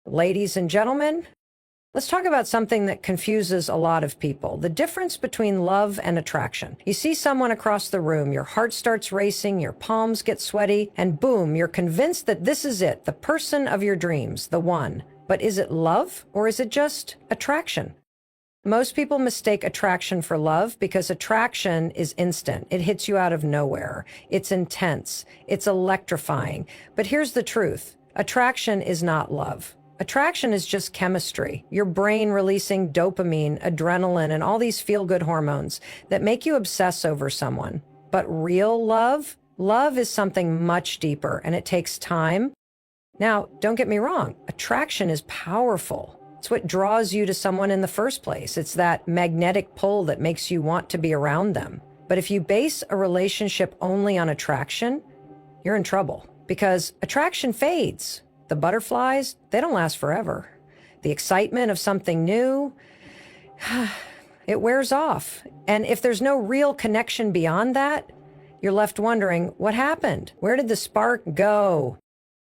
Ladies and gentlemen, let's talk about something that confuses a lot of people. The difference between love and attraction. You see someone across the room, your heart starts racing, your palms get sweaty, and boom, you're convinced that this is it, the person of your dreams, the one. But is it love or is it just attraction? Most people mistake attraction for love because attraction is instant. It hits you out of nowhere. It's intense. It's electrifying. But here's the truth. Attraction is not love. Attraction is just chemistry, your brain releasing dopamine, adrenaline, and all these feel-good hormones that make you obsess over someone. But real love? Love is something much deeper, and it takes time. Now, don't get me wrong, attraction is powerful. It's what draws you to someone in the first place. It's that magnetic pull that makes you want to be around them. But if you base a relationship only on attraction, you're in trouble because attraction fades. The butterflies, they don't last forever. The excitement of something new, it wears off. And if there's no real connection beyond that, you're left wondering, what happened? Where did the spark go?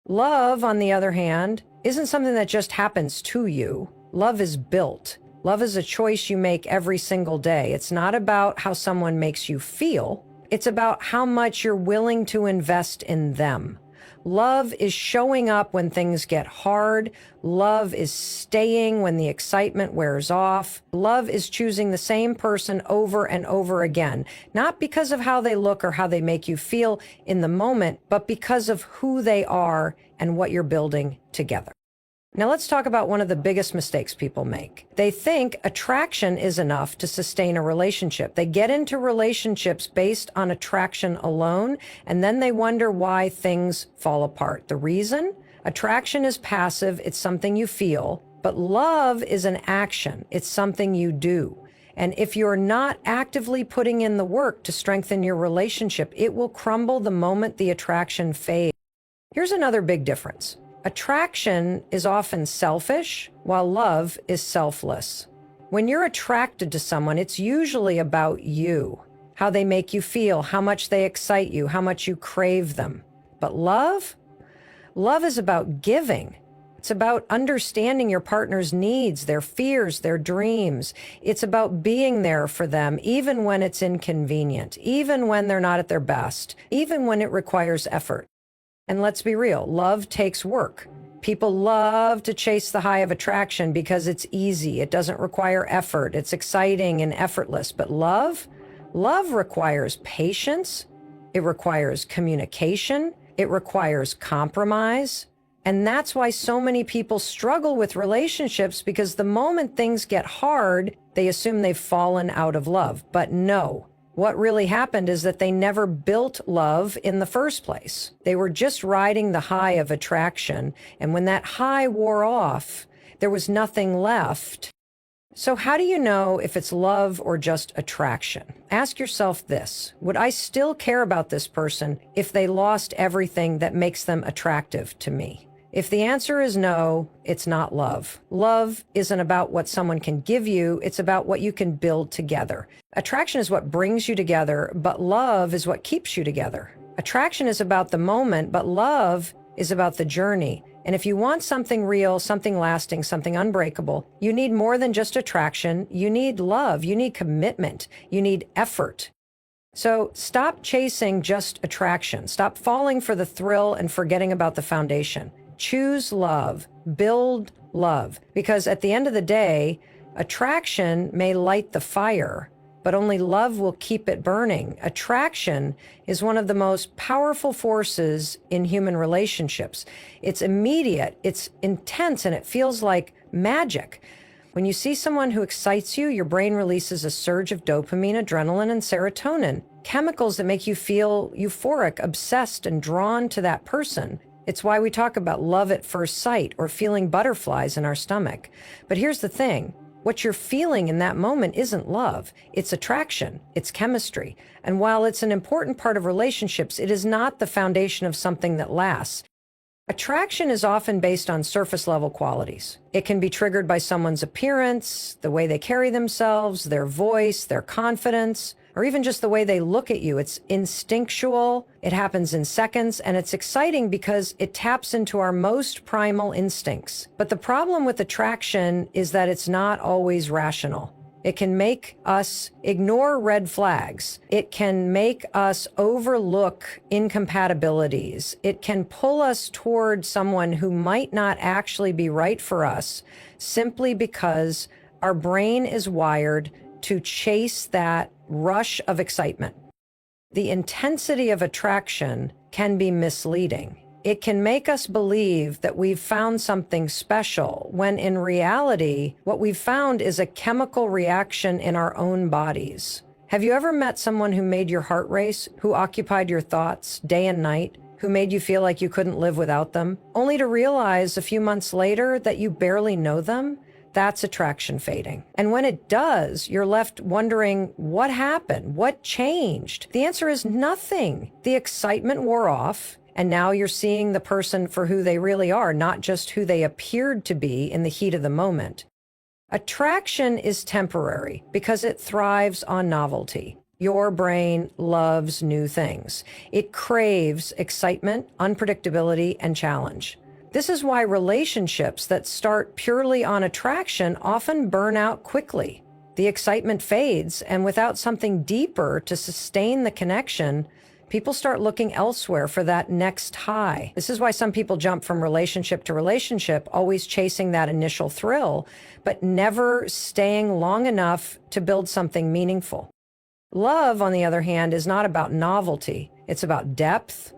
Love, on the other hand, isn't something that just happens to you. Love is built. Love is a choice you make every single day. It's not about how someone makes you feel. It's about how much you're willing to invest in them. Love is showing up when things get hard. Love is staying when the excitement wears off. Love is choosing the same person over and over again, not because of how they look or how they make you feel in the moment, but because of who they are and what you're building together. Now let's talk about one of the biggest mistakes people make. They think attraction is enough to sustain a relationship. They get into relationships based on attraction alone, and then they wonder why things fall apart. The reason? Attraction is passive, it's something you feel, but love is an action. It's something you do. And if you're not actively putting in the work to strengthen your relationship, it will crumble the moment the attraction fades. Here's another big difference. Attraction is often selfish, while love is selfless. When you're attracted to someone, it's usually about you, how they make you feel, how much they excite you, how much you crave them. But love? Love is about giving. It's about understanding your partner's needs, their fears, their dreams. It's about being there for them, even when it's inconvenient, even when they're not at their best, even when it requires effort. And let's be real, love takes work. People love to chase the high of attraction because it's easy. It doesn't require effort. It's exciting and effortless. But love requires patience. It requires communication. It requires compromise. And that's why so many people struggle with relationships, because the moment things get hard, they assume they've fallen out of love. But no. What really happened is that they never built love in the first place. They were just riding the high of attraction, and when that high wore off, there was nothing left. So how do you know if it's love or just attraction? Ask yourself this: would I still care about this person if they lost everything that makes them attractive to me? If the answer is no, it's not love. Love isn't about what someone can give you, it's about what you can build together. Attraction is what brings you together, but love is what keeps you together. Attraction is about the moment, but love is about the journey. And if you want something real, something lasting, something unbreakable, you need more than just attraction. You need love, you need commitment, you need effort. So stop chasing just attraction. Stop falling for the thrill and forgetting about the foundation. Choose love, build love, because at the end of the day, attraction may light the fire, but only love will keep it burning. Attraction is one of the most powerful forces in human relationships. It's immediate, it's intense, and it feels like magic. When you see someone who excites you, your brain releases a surge of dopamine, adrenaline, and serotonin, chemicals that make you feel euphoric, obsessed, and drawn to that person. It's why we talk about love at first sight or feeling butterflies in our stomach. But here's the thing. What you're feeling in that moment isn't love. It's attraction. It's chemistry. And while it's an important part of relationships, it is not the foundation of something that lasts. Attraction is often based on surface level qualities. It can be triggered by someone's appearance, the way they carry themselves, their voice, their confidence, or even just the way they look at you. It's instinctual, it happens in seconds, and it's exciting because it taps into our most primal instincts. But the problem with attraction is that it's not always rational. It can make us ignore red flags. It can make us overlook incompatibilities. It can pull us toward someone who might not actually be right for us simply because our brain is wired to chase that rush of excitement. The intensity of attraction can be misleading. It can make us believe that we've found something special, when in reality, what we've found is a chemical reaction in our own bodies. Have you ever met someone who made your heart race, who occupied your thoughts day and night, who made you feel like you couldn't live without them, only to realize a few months later that you barely know them? That's attraction fading. And when it does, you're left wondering, what happened? What changed? The answer is nothing. The excitement wore off, and now you're seeing the person for who they really are, not just who they appeared to be in the heat of the moment. Attraction is temporary because it thrives on novelty. Your brain loves new things. It craves excitement, unpredictability, and challenge. This is why relationships that start purely on attraction often burn out quickly. The excitement fades, and without something deeper to sustain the connection, people start looking elsewhere for that next high. This is why some people jump from relationship to relationship, always chasing that initial thrill, but never staying long enough to build something meaningful. Love, on the other hand, is not about novelty. It's about depth.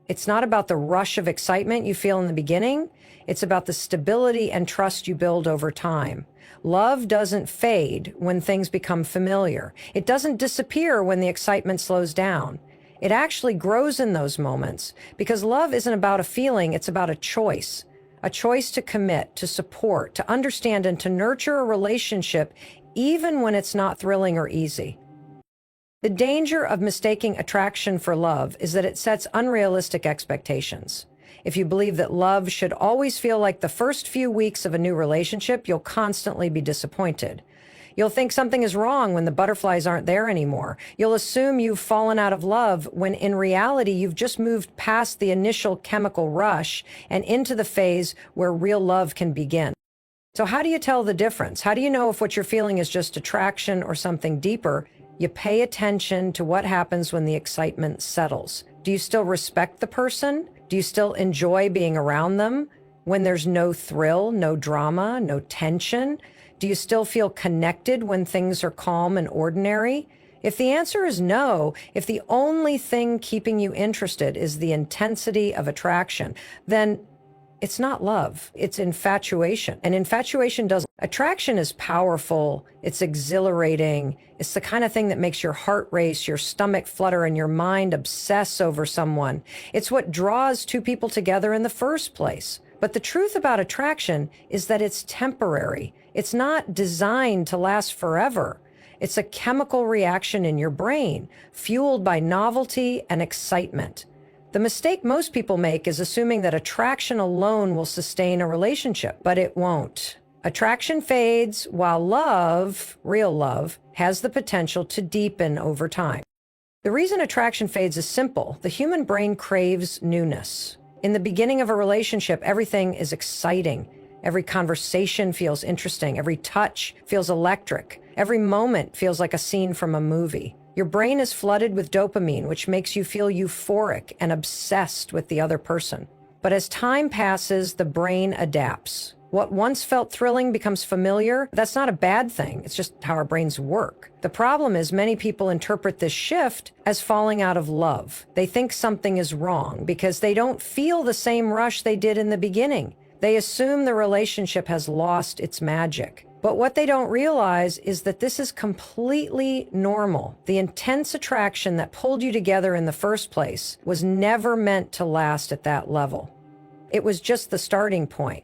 It's not about the rush of excitement you feel in the beginning. It's about the stability and trust you build over time. Love doesn't fade when things become familiar. It doesn't disappear when the excitement slows down. It actually grows in those moments, because love isn't about a feeling, it's about a choice to commit, to support, to understand, and to nurture a relationship even when it's not thrilling or easy. The danger of mistaking attraction for love is that it sets unrealistic expectations. If you believe that love should always feel like the first few weeks of a new relationship, you'll constantly be disappointed. You'll think something is wrong when the butterflies aren't there anymore. You'll assume you've fallen out of love when in reality you've just moved past the initial chemical rush and into the phase where real love can begin. So how do you tell the difference? How do you know if what you're feeling is just attraction or something deeper? You pay attention to what happens when the excitement settles. Do you still respect the person? Do you still enjoy being around them when there's no thrill, no drama, no tension? Do you still feel connected when things are calm and ordinary? If the answer is no, if the only thing keeping you interested is the intensity of attraction, then it's not love, it's infatuation. And infatuation doesn't. Attraction is powerful, it's exhilarating, it's the kind of thing that makes your heart race, your stomach flutter, and your mind obsess over someone. It's what draws two people together in the first place. But the truth about attraction is that it's temporary. It's not designed to last forever. It's a chemical reaction in your brain, fueled by novelty and excitement. The mistake most people make is assuming that attraction alone will sustain a relationship, but it won't. Attraction fades, while love, real love, has the potential to deepen over time. The reason attraction fades is simple. The human brain craves newness. In the beginning of a relationship, everything is exciting. Every conversation feels interesting. Every touch feels electric. Every moment feels like a scene from a movie. Your brain is flooded with dopamine, which makes you feel euphoric and obsessed with the other person. But as time passes, the brain adapts. What once felt thrilling becomes familiar. That's not a bad thing. It's just how our brains work. The problem is many people interpret this shift as falling out of love. They think something is wrong because they don't feel the same rush they did in the beginning. They assume the relationship has lost its magic. But what they don't realize is that this is completely normal. The intense attraction that pulled you together in the first place was never meant to last at that level. It was just the starting point.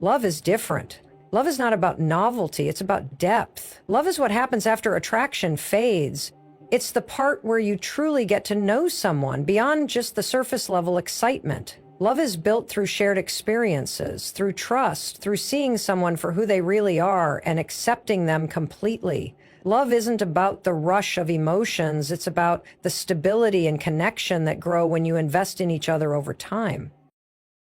Love is different. Love is not about novelty, it's about depth. Love is what happens after attraction fades. It's the part where you truly get to know someone beyond just the surface level excitement. Love is built through shared experiences, through trust, through seeing someone for who they really are and accepting them completely. Love isn't about the rush of emotions. It's about the stability and connection that grow when you invest in each other over time.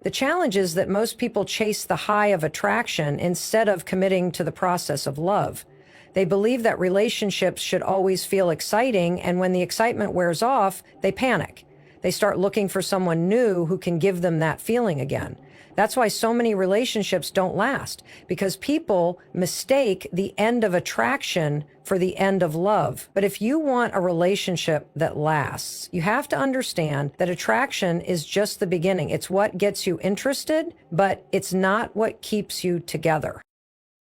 The challenge is that most people chase the high of attraction instead of committing to the process of love. They believe that relationships should always feel exciting, and when the excitement wears off, they panic. They start looking for someone new who can give them that feeling again. That's why so many relationships don't last, because people mistake the end of attraction for the end of love. But if you want a relationship that lasts, you have to understand that attraction is just the beginning. It's what gets you interested, but it's not what keeps you together.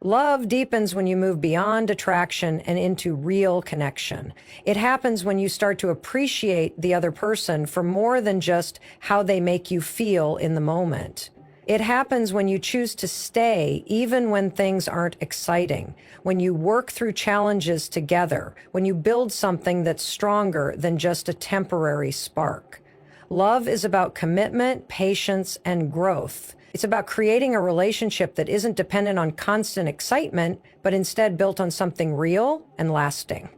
Love deepens when you move beyond attraction and into real connection. It happens when you start to appreciate the other person for more than just how they make you feel in the moment. It happens when you choose to stay even when things aren't exciting, when you work through challenges together, when you build something that's stronger than just a temporary spark. Love is about commitment, patience, and growth. It's about creating a relationship that isn't dependent on constant excitement, but instead built on something real and lasting.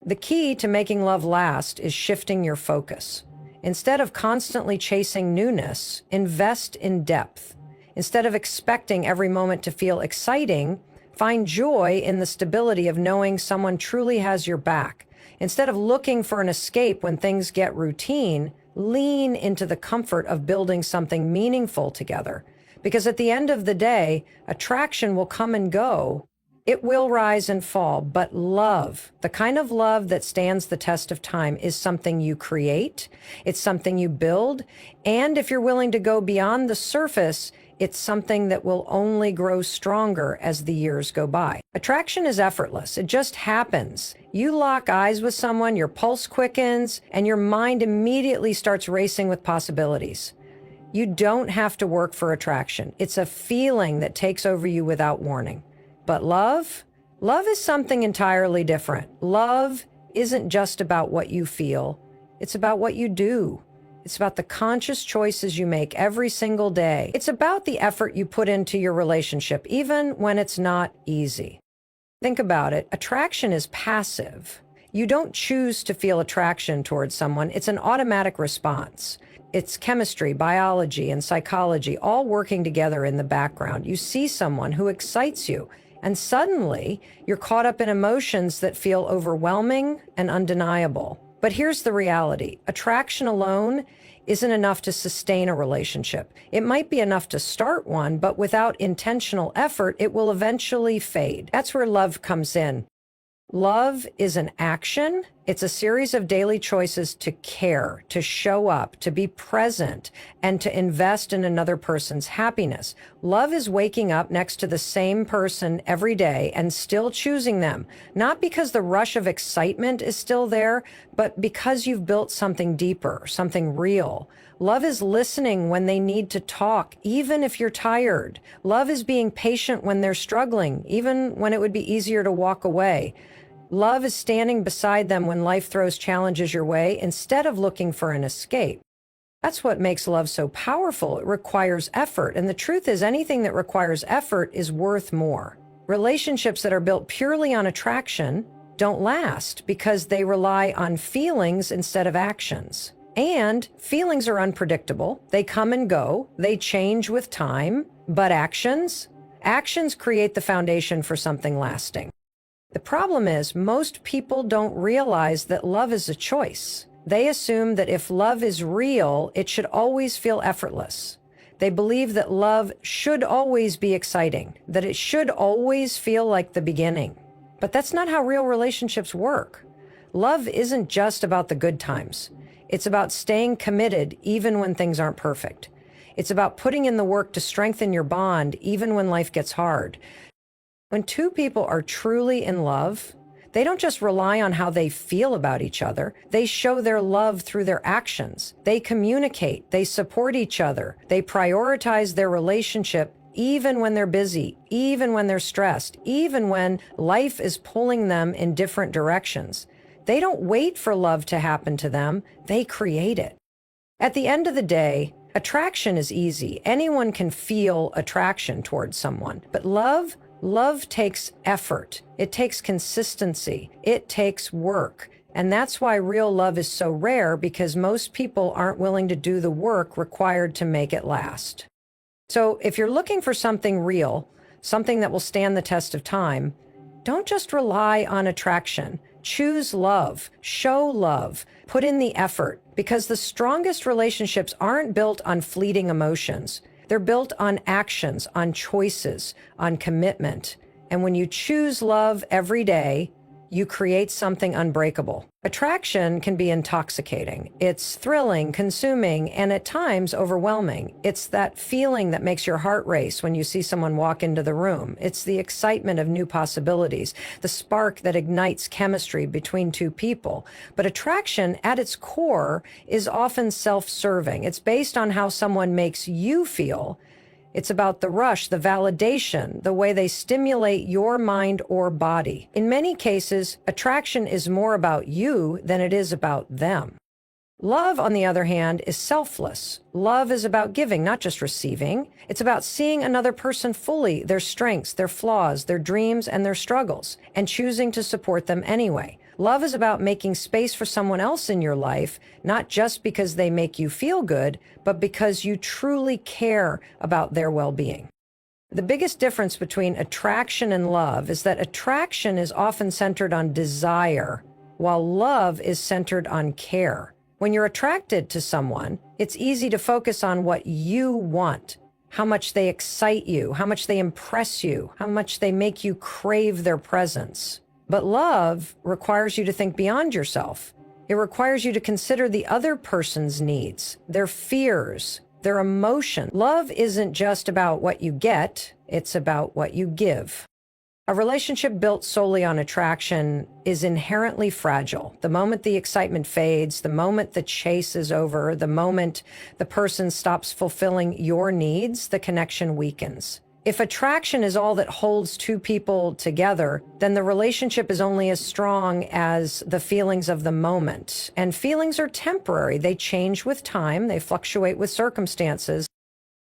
The key to making love last is shifting your focus. Instead of constantly chasing newness, invest in depth. Instead of expecting every moment to feel exciting, find joy in the stability of knowing someone truly has your back. Instead of looking for an escape when things get routine, lean into the comfort of building something meaningful together. Because at the end of the day, attraction will come and go. It will rise and fall, but love, the kind of love that stands the test of time, is something you create, it's something you build, and if you're willing to go beyond the surface, it's something that will only grow stronger as the years go by. Attraction is effortless. It just happens. You lock eyes with someone, your pulse quickens, and your mind immediately starts racing with possibilities. You don't have to work for attraction. It's a feeling that takes over you without warning. But love is something entirely different. Love isn't just about what you feel. It's about what you do. It's about the conscious choices you make every single day. It's about the effort you put into your relationship, even when it's not easy. Think about it. Attraction is passive. You don't choose to feel attraction towards someone. It's an automatic response. It's chemistry, biology, and psychology all working together in the background. You see someone who excites you, and suddenly you're caught up in emotions that feel overwhelming and undeniable. But here's the reality. Attraction alone isn't enough to sustain a relationship. It might be enough to start one, but without intentional effort, it will eventually fade. That's where love comes in. Love is an action. It's a series of daily choices to care, to show up, to be present, and to invest in another person's happiness. Love is waking up next to the same person every day and still choosing them, not because the rush of excitement is still there, but because you've built something deeper, something real. Love is listening when they need to talk, even if you're tired. Love is being patient when they're struggling, even when it would be easier to walk away. Love is standing beside them when life throws challenges your way instead of looking for an escape. That's what makes love so powerful. It requires effort. And the truth is, anything that requires effort is worth more. Relationships that are built purely on attraction don't last because they rely on feelings instead of actions. And feelings are unpredictable. They come and go. They change with time. But actions create the foundation for something lasting. The problem is, most people don't realize that love is a choice. They assume that if love is real, it should always feel effortless. They believe that love should always be exciting, that it should always feel like the beginning. But that's not how real relationships work. Love isn't just about the good times. It's about staying committed even when things aren't perfect. It's about putting in the work to strengthen your bond even when life gets hard. When two people are truly in love, they don't just rely on how they feel about each other. They show their love through their actions. They communicate. They support each other. They prioritize their relationship even when they're busy, even when they're stressed, even when life is pulling them in different directions. They don't wait for love to happen to them. They create it. At the end of the day, attraction is easy. Anyone can feel attraction towards someone. But love Love takes effort. It takes consistency. It takes work. And that's why real love is so rare, because most people aren't willing to do the work required to make it last. So if you're looking for something real, something that will stand the test of time, don't just rely on attraction. Choose love, show love, put in the effort, because the strongest relationships aren't built on fleeting emotions. They're built on actions, on choices, on commitment. And when you choose love every day, you create something unbreakable. Attraction can be intoxicating. It's thrilling, consuming, and at times overwhelming. It's that feeling that makes your heart race when you see someone walk into the room. It's the excitement of new possibilities, the spark that ignites chemistry between two people. But attraction, at its core, is often self-serving. It's based on how someone makes you feel. It's about the rush, the validation, the way they stimulate your mind or body. In many cases, attraction is more about you than it is about them. Love, on the other hand, is selfless. Love is about giving, not just receiving. It's about seeing another person fully, their strengths, their flaws, their dreams, and their struggles, and choosing to support them anyway. Love is about making space for someone else in your life, not just because they make you feel good, but because you truly care about their well-being. The biggest difference between attraction and love is that attraction is often centered on desire, while love is centered on care. When you're attracted to someone, it's easy to focus on what you want, how much they excite you, how much they impress you, how much they make you crave their presence. But love requires you to think beyond yourself. It requires you to consider the other person's needs, their fears, their emotion. Love isn't just about what you get, it's about what you give. A relationship built solely on attraction is inherently fragile. The moment the excitement fades, the moment the chase is over, the moment the person stops fulfilling your needs, the connection weakens. If attraction is all that holds two people together, then the relationship is only as strong as the feelings of the moment. And feelings are temporary. They change with time. They fluctuate with circumstances.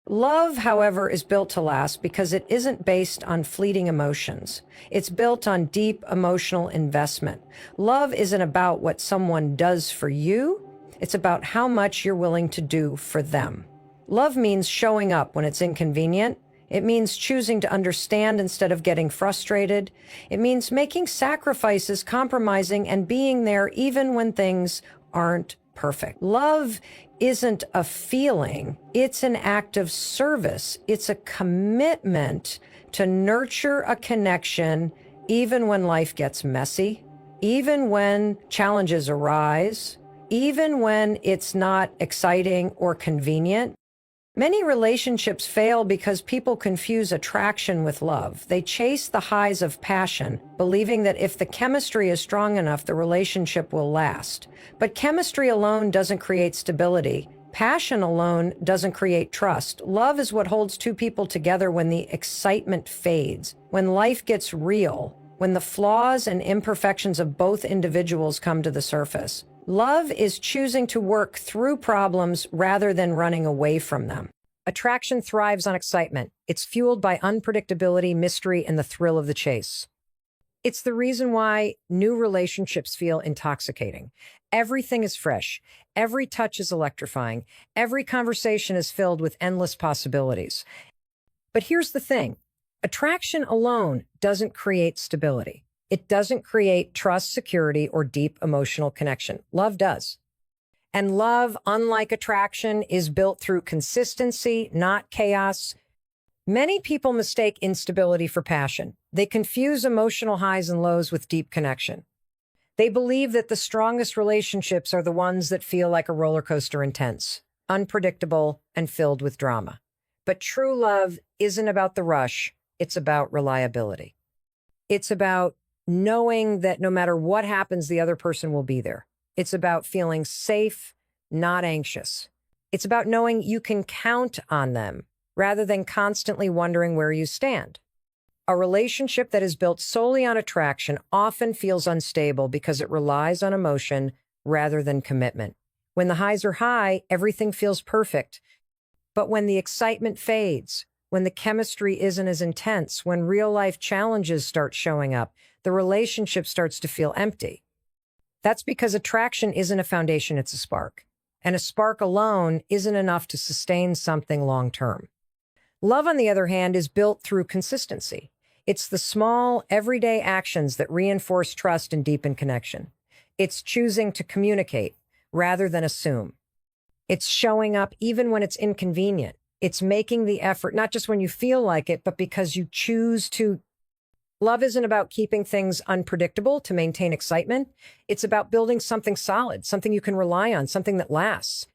Love, however, is built to last because it isn't based on fleeting emotions. It's built on deep emotional investment. Love isn't about what someone does for you. It's about how much you're willing to do for them. Love means showing up when it's inconvenient. It means choosing to understand instead of getting frustrated. It means making sacrifices, compromising, and being there even when things aren't perfect. Love isn't a feeling. It's an act of service. It's a commitment to nurture a connection even when life gets messy, even when challenges arise, even when it's not exciting or convenient. Many relationships fail because people confuse attraction with love. They chase the highs of passion, believing that if the chemistry is strong enough, the relationship will last. But chemistry alone doesn't create stability. Passion alone doesn't create trust. Love is what holds two people together when the excitement fades, when life gets real, when the flaws and imperfections of both individuals come to the surface. Love is choosing to work through problems rather than running away from them. Attraction thrives on excitement. It's fueled by unpredictability, mystery, and the thrill of the chase. It's the reason why new relationships feel intoxicating. Everything is fresh. Every touch is electrifying. Every conversation is filled with endless possibilities. But here's the thing. Attraction alone doesn't create stability. It doesn't create trust, security, or deep emotional connection. Love does. And love, unlike attraction, is built through consistency, not chaos. Many people mistake instability for passion. They confuse emotional highs and lows with deep connection. They believe that the strongest relationships are the ones that feel like a roller coaster, intense, unpredictable, and filled with drama. But true love isn't about the rush. It's about reliability. It's about knowing that no matter what happens, the other person will be there. It's about feeling safe, not anxious. It's about knowing you can count on them rather than constantly wondering where you stand. A relationship that is built solely on attraction often feels unstable because it relies on emotion rather than commitment. When the highs are high, everything feels perfect. But when the excitement fades, when the chemistry isn't as intense, when real-life challenges start showing up, the relationship starts to feel empty. That's because attraction isn't a foundation, it's a spark. And a spark alone isn't enough to sustain something long-term. Love, on the other hand, is built through consistency. It's the small, everyday actions that reinforce trust and deepen connection. It's choosing to communicate rather than assume. It's showing up even when it's inconvenient. It's making the effort, not just when you feel like it, but because you choose to. Love isn't about keeping things unpredictable to maintain excitement. It's about building something solid, something you can rely on, something that lasts.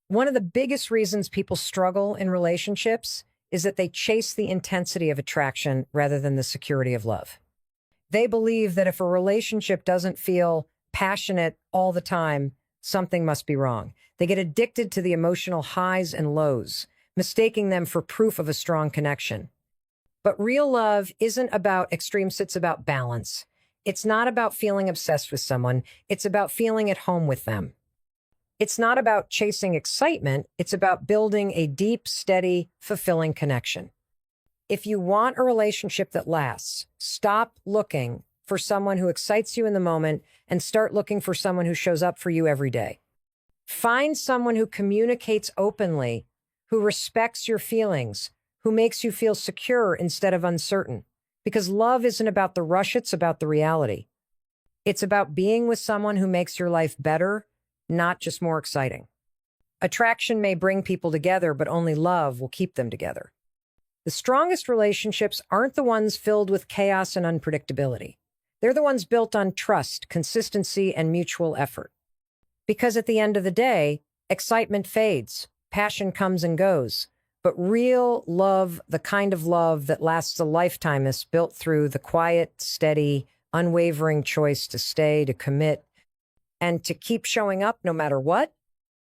One of the biggest reasons people struggle in relationships is that they chase the intensity of attraction rather than the security of love. They believe that if a relationship doesn't feel passionate all the time, something must be wrong. They get addicted to the emotional highs and lows, mistaking them for proof of a strong connection. But real love isn't about extremes, it's about balance. It's not about feeling obsessed with someone, it's about feeling at home with them. It's not about chasing excitement, it's about building a deep, steady, fulfilling connection. If you want a relationship that lasts, stop looking for someone who excites you in the moment and start looking for someone who shows up for you every day. Find someone who communicates openly, who respects your feelings, who makes you feel secure instead of uncertain. Because love isn't about the rush, it's about the reality. It's about being with someone who makes your life better, not just more exciting. Attraction may bring people together, but only love will keep them together. The strongest relationships aren't the ones filled with chaos and unpredictability. They're the ones built on trust, consistency, and mutual effort. Because at the end of the day, excitement fades, passion comes and goes. But real love, the kind of love that lasts a lifetime, is built through the quiet, steady, unwavering choice to stay, to commit, and to keep showing up no matter what.